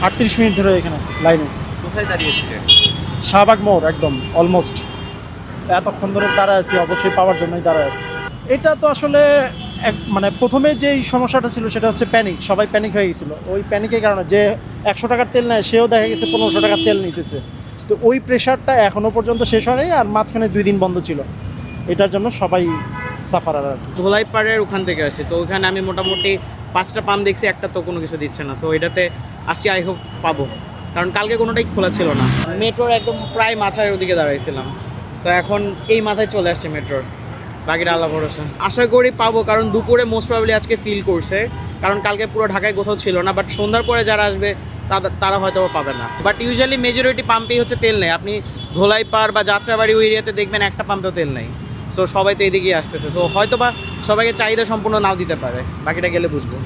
38 minute ধরে এখানে লাইনে। কোথায় দাঁড়িয়েছিলে? শাহবাগ মোড় একদম অলমোস্ট। এতক্ষণ ধরে দাঁড়ায় আছি, অবশ্যই পাওয়ার জন্যই দাঁড়ায় আছি। এটা তো আসলে মানে প্রথমে যেই সমস্যাটা ছিল সেটা হচ্ছে প্যানিক, সবাই প্যানিক হয়ে গেছিলো। ওই প্যানিকের কারণে যে 100 টাকার তেল নেয় সেও দেখা গেছে 1500 টাকার তেল নিতেছে। তো ওই প্রেশারটা এখনও পর্যন্ত শেষ হয়নি, আর মাঝখানে 2 দিন বন্ধ ছিল, এটার জন্য সবাই সাফারার আর কি। ধোলাইপাড়ের ওখান থেকে আসছি, তো ওখানে আমি মোটামুটি 5টা পাম্প দেখছি, একটা তো কোনো কিছু দিচ্ছে না। সো এটাতে আসছি, আই হোপ পাবো, কারণ কালকে কোনোটাই খোলা ছিল না। মেট্রোর একদম প্রায় মাথার ওদিকে দাঁড়াইছিলাম। সো এখন এই মাথায় চলে আসছে মেট্রোর, বাকিটা আল্লাহ ভরসা। আশা করি পাবো, কারণ দুপুরে মোস্ট প্রবাবলি আজকে ফিল করছে, কারণ কালকে পুরো ঢাকায় কোথাও ছিল না। বাট সন্ধ্যার পরে যারা আসবে তারা হয়তো পাবে না। বাট ইউজুয়ালি মেজরিটি পাম্পেই হচ্ছে তেল নেই। আপনি ধোলাইপাড় বা যাত্রাবাড়ি ওই এরিয়াতে দেখবেন একটা পাম্পেও তেল নেই। সো সবাই তো এদিকেই আসতেছে। সো হয়তো বা সবাইকে চাহিদা সম্পূর্ণ নাও দিতে পারে, বাকিটা গেলে বুঝবো।